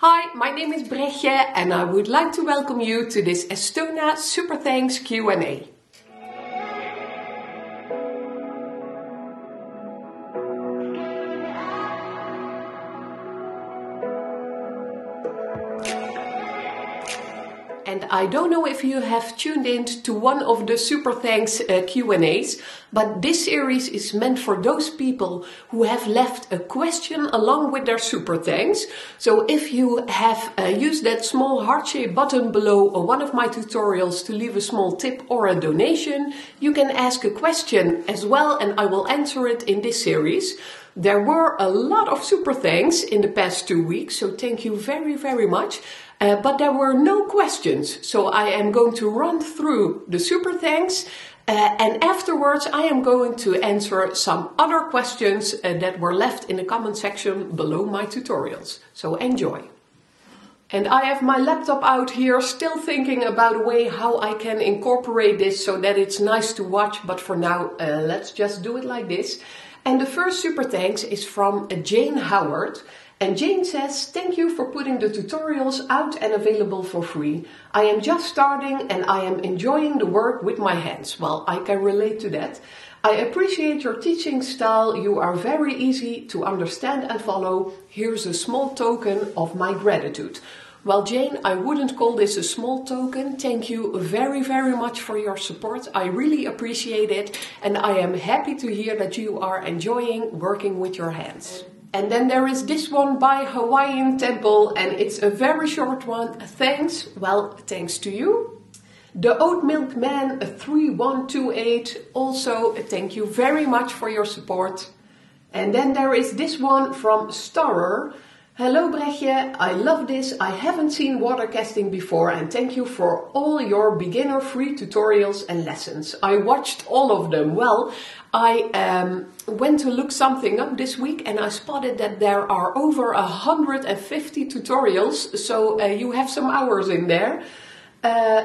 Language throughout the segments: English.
Hi, my name is BREGJE and I would like to welcome you to this Estona Super Thanks Q&A. And I don't know if you have tuned in to one of the Super Thanks Q&As, but this series is meant for those people who have left a question along with their Super Thanks. So if you have used that small heart-shaped button below one of my tutorials to leave a small tip or a donation, you can ask a question as well and I will answer it in this series. There were a lot of Super Thanks in the past 2 weeks, so thank you very much. But there were no questions, so I am going to run through the Super Thanks and afterwards I am going to answer some other questions that were left in the comment section below my tutorials. So enjoy! And I have my laptop out here, still thinking about a way how I can incorporate this so that it's nice to watch, but for now let's just do it like this. And the first Super Thanks is from Jane Howard. And Jane says, thank you for putting the tutorials out and available for free. I am just starting and I am enjoying the work with my hands. Well, I can relate to that. I appreciate your teaching style. You are very easy to understand and follow. Here's a small token of my gratitude. Well, Jane, I wouldn't call this a small token. Thank you very much for your support. I really appreciate it. And I am happy to hear that you are enjoying working with your hands. And then there is this one by Hawaiian Temple, and it's a very short one. Thanks. Well, thanks to you. The Oat Milk Man 3128, also thank you very much for your support. And then there is this one from Starer. Hello BREGJE, I love this. I haven't seen water casting before and thank you for all your beginner free tutorials and lessons. I watched all of them. Well, I went to look something up this week and I spotted that there are over 150 tutorials, so you have some hours in there.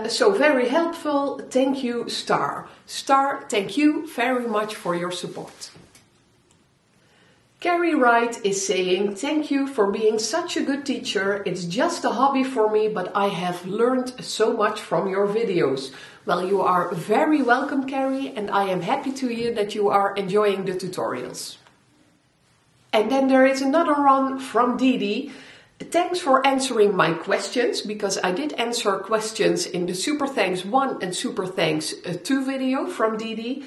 So very helpful. Thank you, Star. Star, thank you very much for your support. Carrie Wright is saying, thank you for being such a good teacher. It's just a hobby for me, but I have learned so much from your videos. Well, you are very welcome, Carrie, and I am happy to hear that you are enjoying the tutorials. And then there is another one from Didi. Thanks for answering my questions, because I did answer questions in the Super Thanks 1 and Super Thanks 2 video from Didi.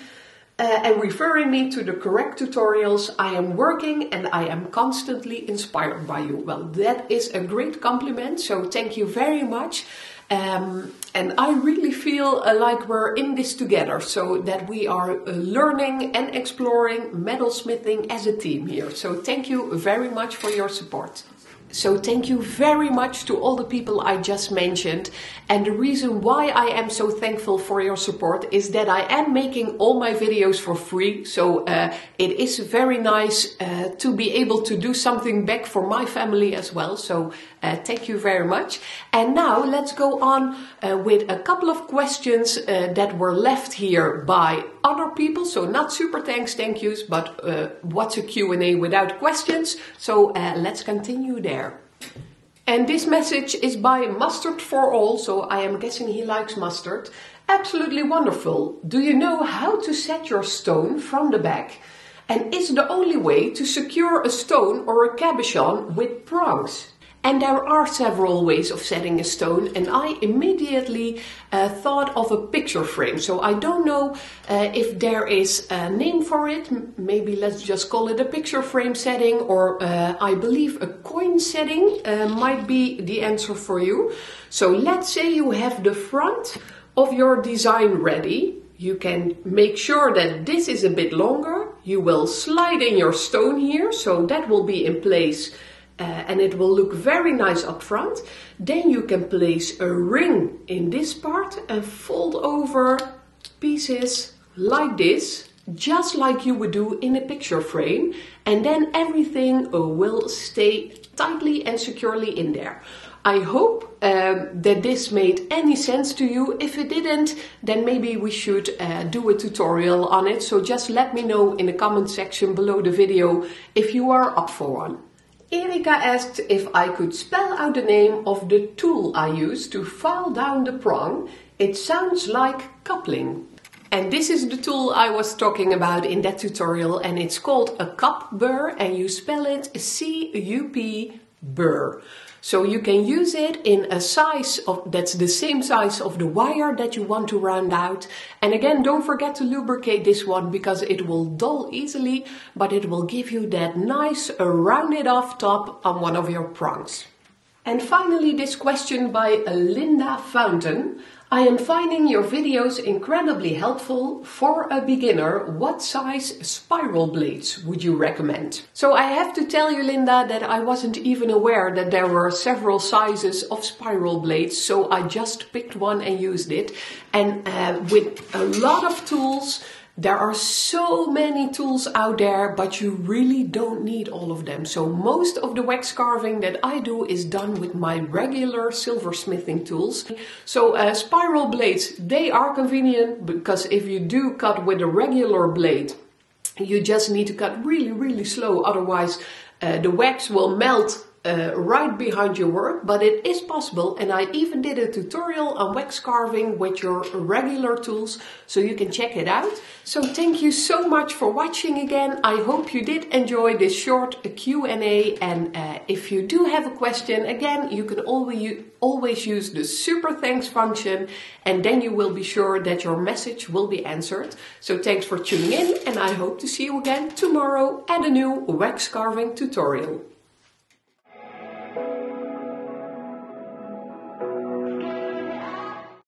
And referring me to the correct tutorials, I am working and I am constantly inspired by you. Well, that is a great compliment, so thank you very much. And I really feel like we're in this together, so that we are learning and exploring metalsmithing as a team here. So thank you very much for your support. So thank you very much to all the people I just mentioned. And the reason why I am so thankful for your support is that I am making all my videos for free. So it is very nice to be able to do something back for my family as well. So thank you very much. And now let's go on with a couple of questions that were left here by other people. So not super thanks, thank yous, but what's a Q&A without questions? So let's continue there. And this message is by Mustard for All, so I am guessing he likes mustard. Absolutely wonderful. Do you know how to set your stone from the back? And is the only way to secure a stone or a cabochon with prongs? And there are several ways of setting a stone, and I immediately thought of a picture frame. So I don't know if there is a name for it. Maybe let's just call it a picture frame setting, or I believe a coin setting might be the answer for you. So let's say you have the front of your design ready. You can make sure that this is a bit longer. You will slide in your stone here, so that will be in place. And it will look very nice up front. Then you can place a ring in this part and fold over pieces like this, just like you would do in a picture frame. And then everything will stay tightly and securely in there. I hope that this made any sense to you. If it didn't, then maybe we should do a tutorial on it. So just let me know in the comment section below the video if you are up for one. Erika asked if I could spell out the name of the tool I use to file down the prong. It sounds like coupling. And this is the tool I was talking about in that tutorial, and it's called a cup burr, and you spell it C-U-P burr. So you can use it in a size that's the same size of the wire that you want to round out. And again, don't forget to lubricate this one because it will dull easily, but it will give you that nice rounded off top on one of your prongs. And finally, this question by Linda Fountain. I am finding your videos incredibly helpful. For a beginner, what size spiral blades would you recommend? So I have to tell you, Linda, that I wasn't even aware that there were several sizes of spiral blades, so I just picked one and used it. And with a lot of tools, there are so many tools out there, but you really don't need all of them. So most of the wax carving that I do is done with my regular silversmithing tools. So spiral blades, they are convenient because if you do cut with a regular blade, you just need to cut really, really slow. Otherwise, the wax will melt right behind your work, but it is possible, and I even did a tutorial on wax carving with your regular tools, so you can check it out. So thank you so much for watching again. I hope you did enjoy this short Q&A, and if you do have a question, again, you can always use the super thanks function, and then you will be sure that your message will be answered. So thanks for tuning in, and I hope to see you again tomorrow at a new wax carving tutorial.